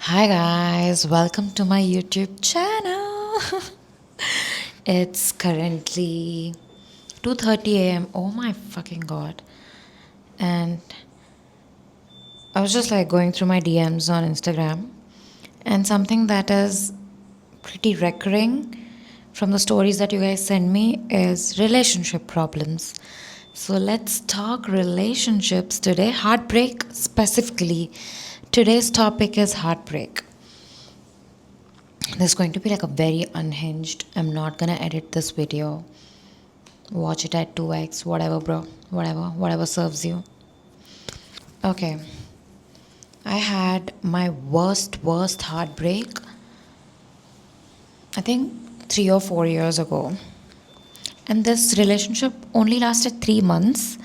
Hi guys, welcome to my YouTube channel. It's currently 2:30 a.m. Oh my fucking god. And I was just like going through my DMs on Instagram, and something that is pretty recurring from the stories that you guys send me is relationship problems. So let's talk relationships today, heartbreak specifically. Today's topic is heartbreak. There's going to be like a very unhinged. I'm not gonna edit this video. Watch it at 2x, whatever, bro. Whatever serves you. Okay. I had my worst heartbreak, I think 3 or 4 years ago. And this relationship only lasted 3 months,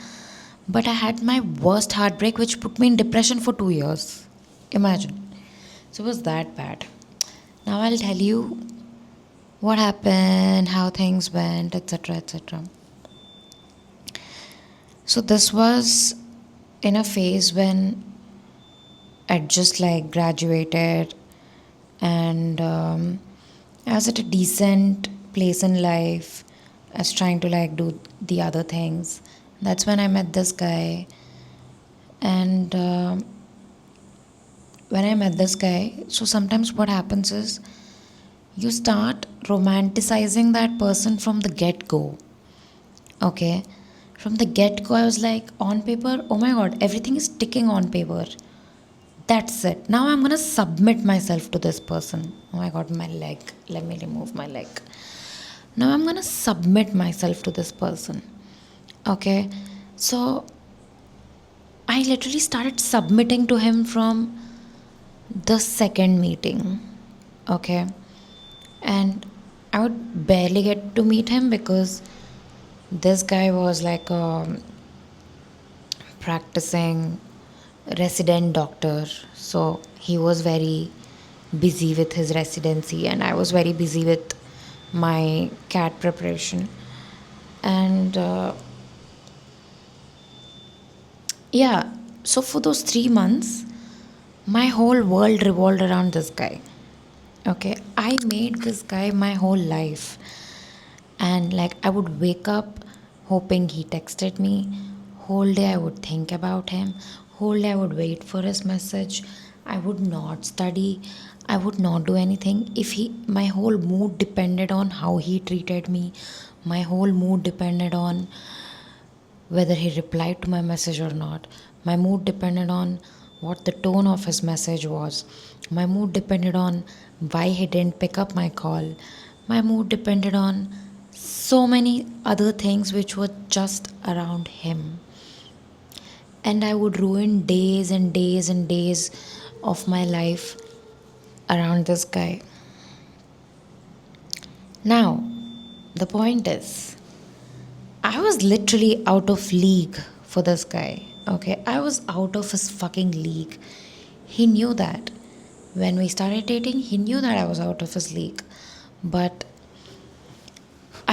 but I had my worst heartbreak, which put me in depression for 2 years. Imagine. So it was that bad. Now I'll tell you what happened, how things went, etc. etc. So this was in a phase when I'd just like graduated and I was at a decent place in life. I was trying to like do the other things. That's when I met this guy, and when I met this guy, so sometimes what happens is you start romanticizing that person from the get go. Okay, from the get go, I was like, on paper, oh my god, everything is ticking on paper. That's it. Now I'm gonna submit myself to this person. Oh my god, my leg. Let me remove my leg. Now I'm gonna submit myself to this person. Okay, so I literally started submitting to him from the second meeting. Okay, and I would barely get to meet him because this guy was like a practicing resident doctor, so he was very busy with his residency and I was very busy with my cat preparation. And yeah, so for those 3 months my whole world revolved around this guy. Okay, I made this guy my whole life. And like I would wake up hoping he texted me. Whole day I would think about him. Whole day I would wait for his message. I would not study. I would not do anything. If he My whole mood depended on how he treated me. My whole mood depended on whether he replied to my message or not. My mood depended on what the tone of his message was. My mood depended on why he didn't pick up my call. My mood depended on so many other things which were just around him. And I would ruin days and days and days of my life around this guy. Now, the point is, I was literally out of league for this guy. Okay, I was out of his fucking league. He knew that. When we started dating, he knew that I was out of his league. But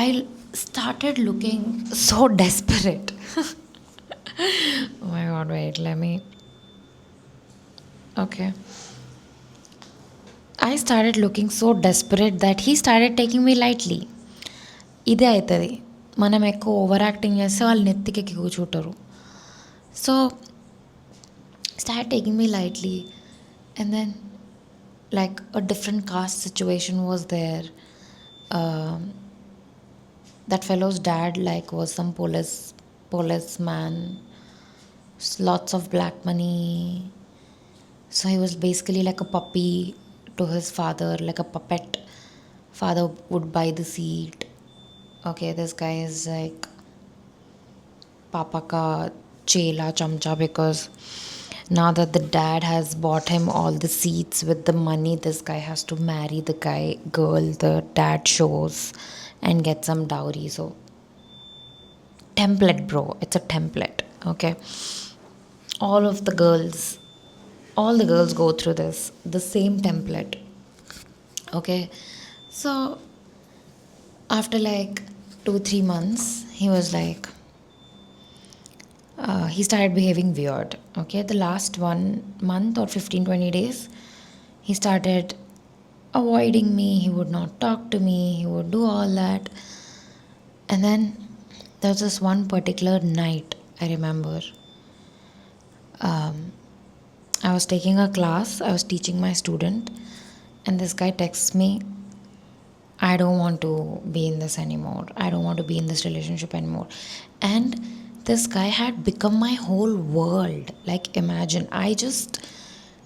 I started looking so desperate. Oh my god, wait, let me. Okay. I started looking so desperate that he started taking me lightly. ఇదే అవుతుంది, మనం ఎక్కువ over acting చేస్తే వాళ్ళు నెత్తికెక్కి కూర్చుంటారు. So started taking me lightly, and then like a different caste situation was there. Um that fellow's dad like was some policeman, lots of black money. So he was basically like a puppy to his father, like a puppet. Father would buy the seat. Okay, this guy is like Papa ka chela chamcha, because now that the dad has bought him all the seats with the money, this guy has to marry the girl the dad shows and get some dowry. So template, bro. It's a template. Okay, all of the girls all the girls go through the same template. Okay, so after like 2 3 months he was like he started behaving weird. Okay, the last 1 month or 15 20 days He started avoiding me, he would not talk to me, he would do all that. And then there was this one particular night, I remember. I was taking a class, I was teaching my student, and this guy texts me, I don't want to be in this anymore. I don't want to be in this relationship anymore. And this guy had become my whole world. Like, imagine, I just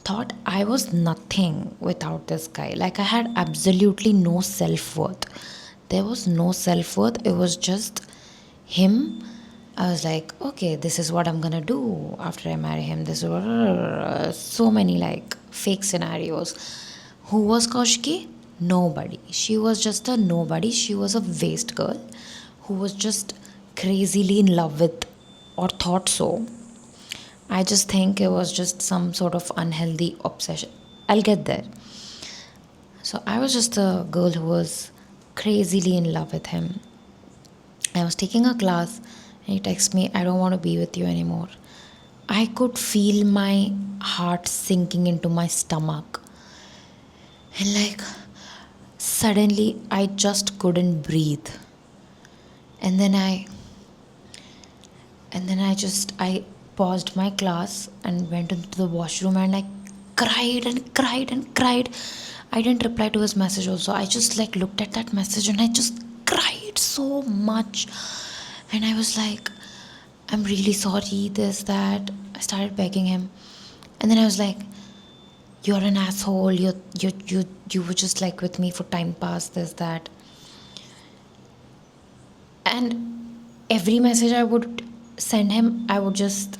thought I was nothing without this guy. Like, I had absolutely no self worth. There was no self worth, it was just him. I was like, okay, this is what I'm gonna do after I marry him. This is what, so many like fake scenarios. Who was Kaushiki? Nobody. She was just a nobody. She was a waste girl who was just crazily in love with, or thought so. I just think it was just some sort of unhealthy obsession. I'll get there. So I was just a girl who was crazily in love with him. I was taking a class and he texted me, I don't want to be with you anymore. I could feel my heart sinking into my stomach. And like suddenly I just couldn't breathe. And then I paused my class and went into the washroom and I cried and cried and cried. I didn't reply to his message also. I just like looked at that message and I just cried so much. And I was like, I'm really sorry, this, that. I started begging him. And then I was like, you're an asshole. You were just like with me for time pass, this, that. And every message I would send him, I would just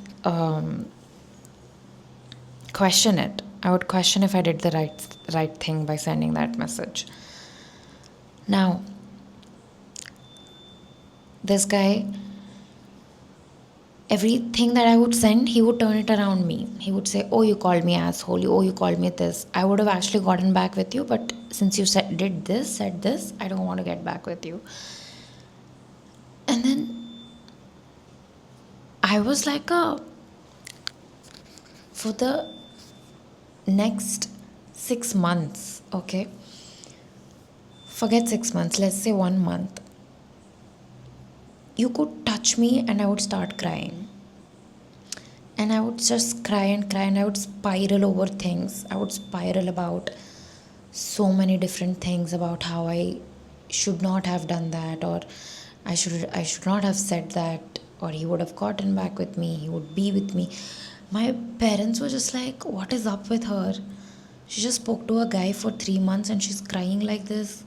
question it. I would question if I did the right thing by sending that message. Now, this guy, everything that I would send, he would turn it around me. He would say, "Oh, you called me asshole. Oh, you called me this. I would have actually gotten back with you, but since you said this, I don't want to get back with you." And then I was like for the next 6 months, okay? Forget 6 months, let's say 1 month. You could touch me and I would start crying. And I would just cry and cry and I would spiral over things. I would spiral about so many different things about how I should not have done that, or I should not have said that, or he would have gotten back with me, he would be with me. My parents were just like, what is up with her? She just spoke to a guy for 3 months and she's crying like this.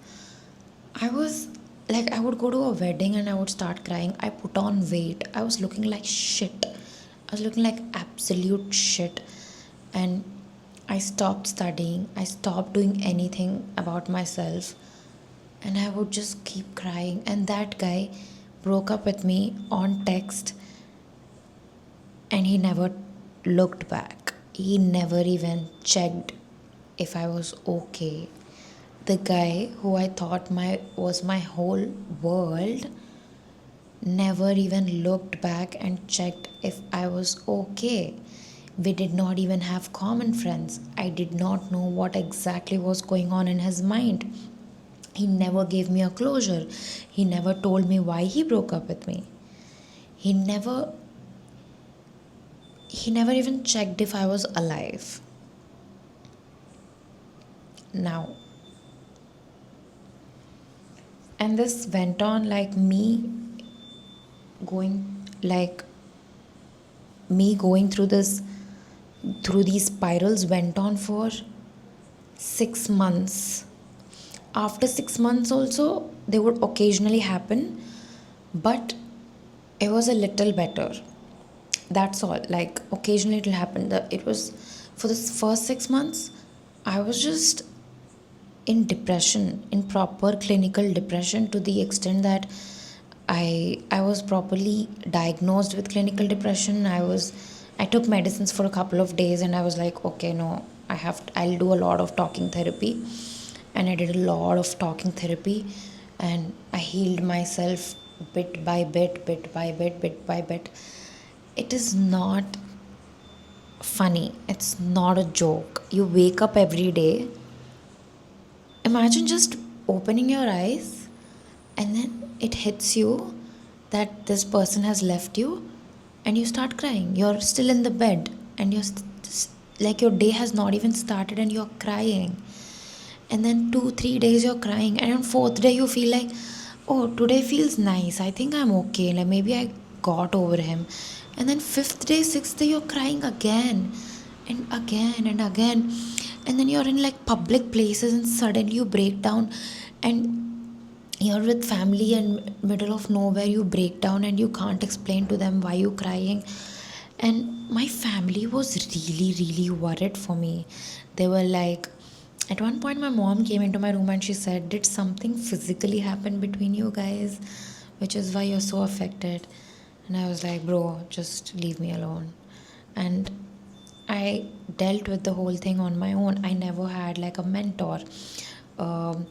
I was like, I would go to a wedding and I would start crying. I put on weight. I was looking like shit. I was looking like absolute shit. And I stopped studying. I stopped doing anything about myself. And I would just keep crying. And that guy broke up with me on text and he never looked back. He never even checked if I was okay. The guy who I thought was my whole world never even looked back and checked if I was okay. We did not even have common friends. I did not know what exactly was going on in his mind. He never gave me a closure. He never told me why he broke up with me. He never even checked if I was alive. Now, and this went on going like me going through these spirals went on for 6 months. After 6 months also they would occasionally happen, but it was a little better. That's all. Like occasionally it'll happen. It was for the first 6 months I was just in depression, in proper clinical depression, to the extent that I was properly diagnosed with clinical depression. I took medicines for a couple of days and I was like, okay, no, I'll do a lot of talking therapy. And I did a lot of talking therapy and I healed myself bit by bit. It is not funny. It's not a joke. You wake up every day. Imagine just opening your eyes and then it hits you that this person has left you and you start crying. You're still in the bed and like your day has not even started and you're crying. And then 2 3 days you're crying, and on fourth day you feel like, oh, today feels nice, I think I'm okay, like maybe I got over him. And then fifth day, sixth day, you're crying again and again and again. And then you're in like public places and suddenly you break down, and you're with family and middle of nowhere you break down and you can't explain to them why you're crying. And my family was really worried for me. They were like, at one point my mom came into my room and she said, did something physically happen between you guys, which is why you're so affected? And I was like, bro, just leave me alone. And I dealt with the whole thing on my own. I never had like a mentor, um,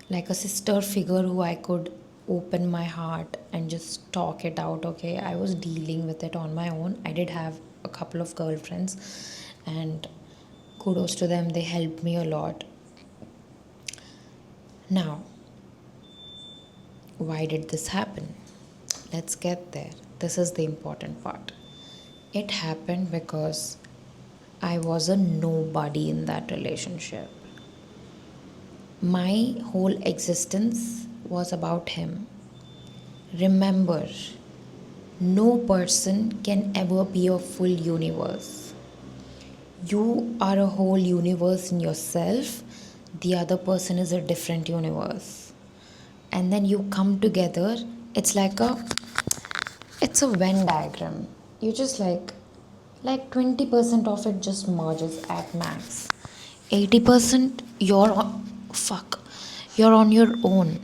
like a sister figure who I could open my heart and just talk it out. Okay, I was dealing with it on my own. I did have a couple of girlfriends, and kudos to them, they helped me a lot. Now, why did this happen? Let's get there. This is the important part. It happened because I was a nobody in that relationship. My whole existence was about him. Remember, no person can ever be a full universe. You are a whole universe in yourself, the other person is a different universe. And then you come together, it's like it's a Venn diagram. You just like 20% of it just merges at max. 80% fuck, you're on your own.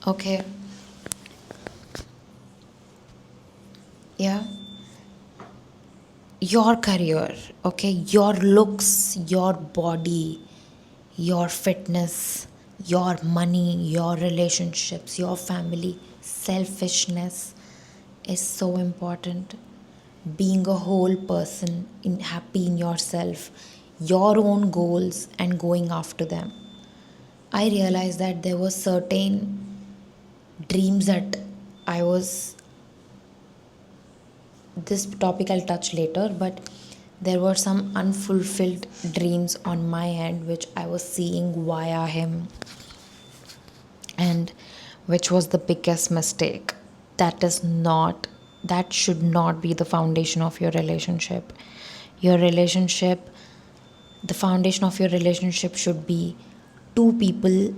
Okay. Yeah. Your career, okay, your looks, your body, your fitness, your money, your relationships, your family, selfishness is so important. Being a whole person, happy in yourself, your own goals, and going after them. I realized that there were certain dreams that I was, this topic I'll touch later, but there were some unfulfilled dreams on my end which I was seeing via him, and which was the biggest mistake. That is not, that should not be the foundation of your relationship. Your relationship, the foundation of your relationship should be two people,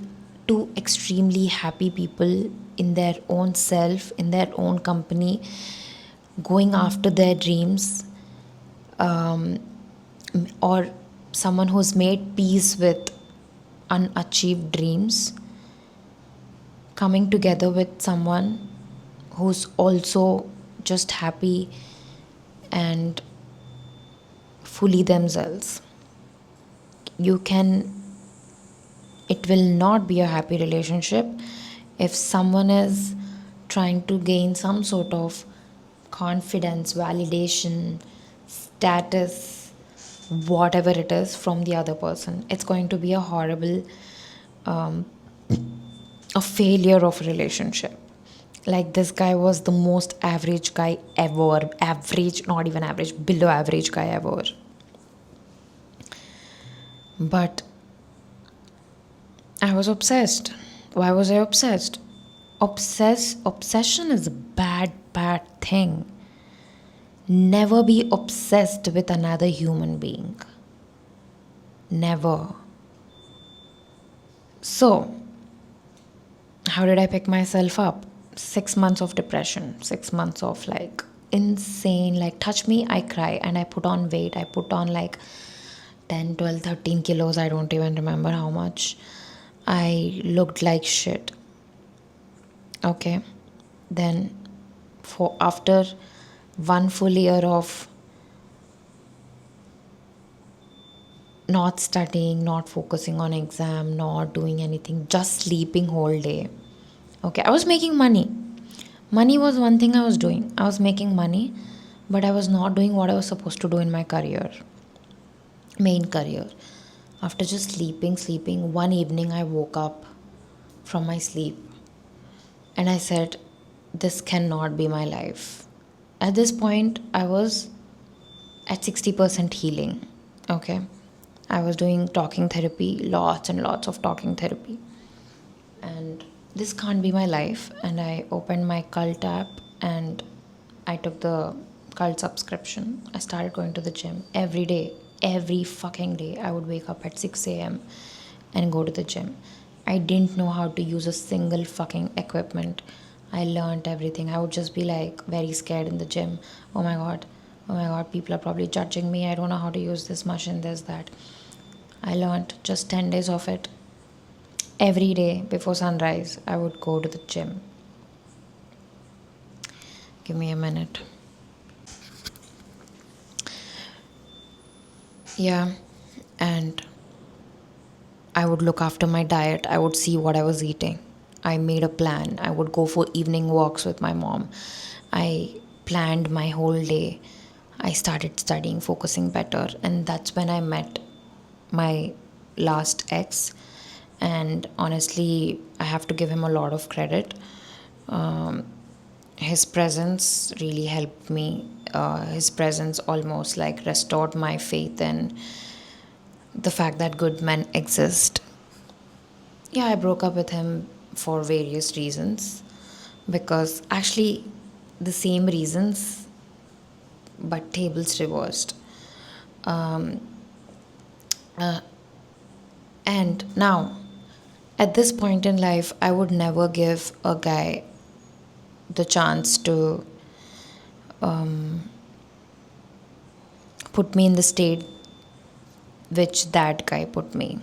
two extremely happy people in their own self, in their own company, going after their dreams, um, or someone who's made peace with unachieved dreams, coming together with someone who's also just happy and fully themselves. You can, it will not be a happy relationship if someone is trying to gain some sort of confidence, validation, status, whatever it is from the other person. It's going to be a horrible, um, a failure of a relationship. Like this guy was the most average guy ever. Average, not even average, below average guy ever. But I was obsessed. Why was I obsessed? Obsession is a bad thing. Never be obsessed with another human being. Never. So, how did I pick myself up? 6 months of depression, 6 months of like insane, like touch me, I cry, and I put on weight. I put on like 10, 12, 13 kilos. I don't even remember how much. I looked like shit. Okay. Then, for after one full year of not studying, not focusing on exam, not doing anything, just sleeping whole day. Okay, I was making money. Money was one thing I was doing. I was making money, but I was not doing what I was supposed to do in my career. main career. After just sleeping, one evening I woke up from my sleep and I said, this cannot be my life. At this point, I was at 60% healing. Okay. I was doing talking therapy, lots and lots of talking therapy. And this can't be my life. And I opened my cult app and I took the cult subscription. I started going to the gym every day, every fucking day. I would wake up at 6 a.m. and go to the gym. I didn't know how to use a single fucking equipment. I learned everything. I would just be like very scared in the gym. Oh my god, oh my god, people are probably judging me. I don't know how to use this machine, this, that. I learned just 10 days of it. Every day before sunrise, I would go to the gym. Give me a minute. Yeah, and I would look after my diet. I would see what I was eating. I made a plan. I would go for evening walks with my mom. I planned my whole day. I started studying, focusing better, and that's when I met my last ex. And honestly, I have to give him a lot of credit. Um, his presence really helped me. His presence almost like restored my faith in the fact that good men exist. Yeah, I broke up with him for various reasons because actually the same reasons but tables reversed. Um, and now, at this point in life, I would never give a guy the chance to put me in the state which that guy put me.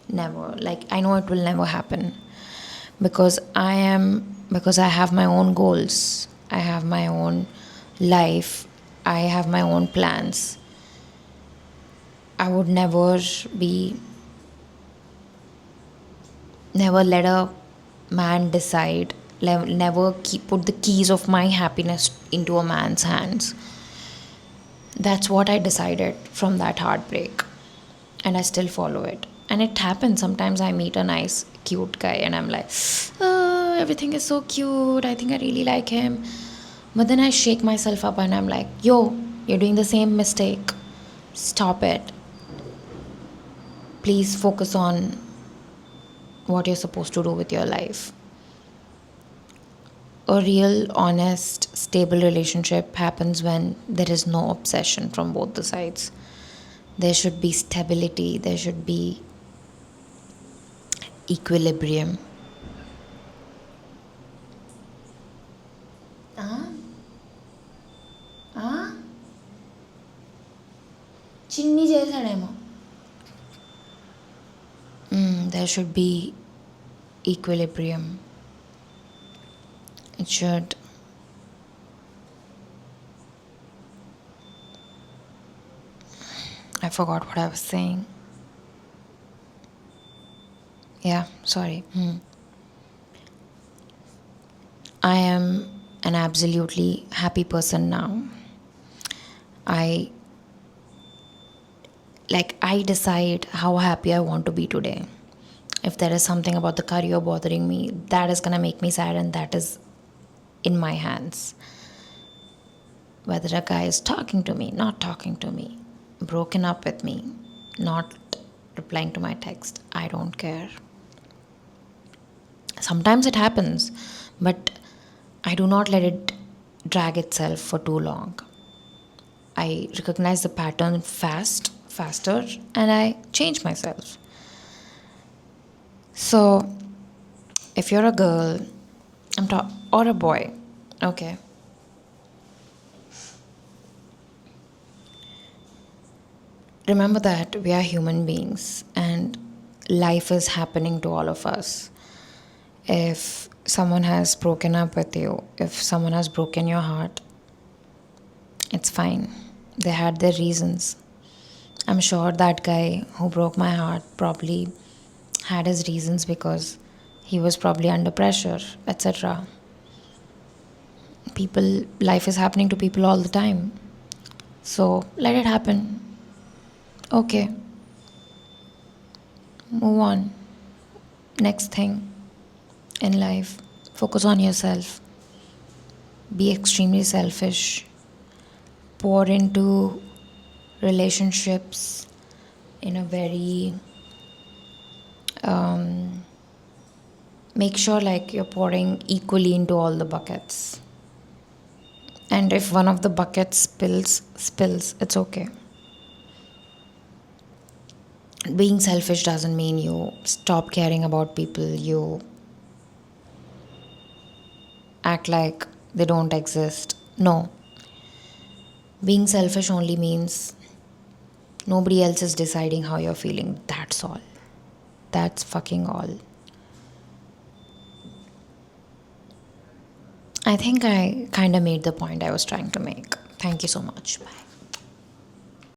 Never. Like, I know it will never happen because I have my own goals. I have my own life. I have my own plans. I would be, never let a man decide, never put the keys of my happiness into a man's hands. That's what I decided from that heartbreak. And I still follow it. And it happens. Sometimes I meet a nice, cute guy and I'm like, oh, everything is so cute. I think I really like him. But then I shake myself up and I'm like, yo, you're doing the same mistake. Stop it. Please focus on what you're supposed to do with your life. A real, honest, stable relationship happens when there is no obsession from both the sides. There should be stability, there should be equilibrium. చిన్ని చేశాడేమో. There should be equilibrium. It should. I forgot what I was saying. Yeah, sorry. I am an absolutely happy person now. I I decide how happy I want to be today. If there is something about the career bothering me, that is gonna make me sad, and that is in my hands. Whether a guy is talking to me, not talking to me, broken up with me, not replying to my text, I don't care. Sometimes it happens, but I do not let it drag itself for too long. I recognize the pattern faster, and I change myself. So, if you're a girl, or a boy, okay, remember that we are human beings and life is happening to all of us. If someone has broken up with you, if someone has broken your heart, it's fine. They had their reasons. I'm sure that guy who broke my heart probably had his reasons because he was probably under pressure, etc. Life is happening to people all the time. So let it happen. Okay, move on. Next thing in life, focus on yourself. Be extremely selfish. Pour into relationships in a very make sure like you're pouring equally into all the buckets. And if one of the buckets spills, it's okay. Being selfish doesn't mean you stop caring about people, you act like they don't exist. No. Being selfish only means nobody else is deciding how you're feeling. That's all. That's fucking all. I think I kind of made the point I was trying to make. Thank you so much. Bye.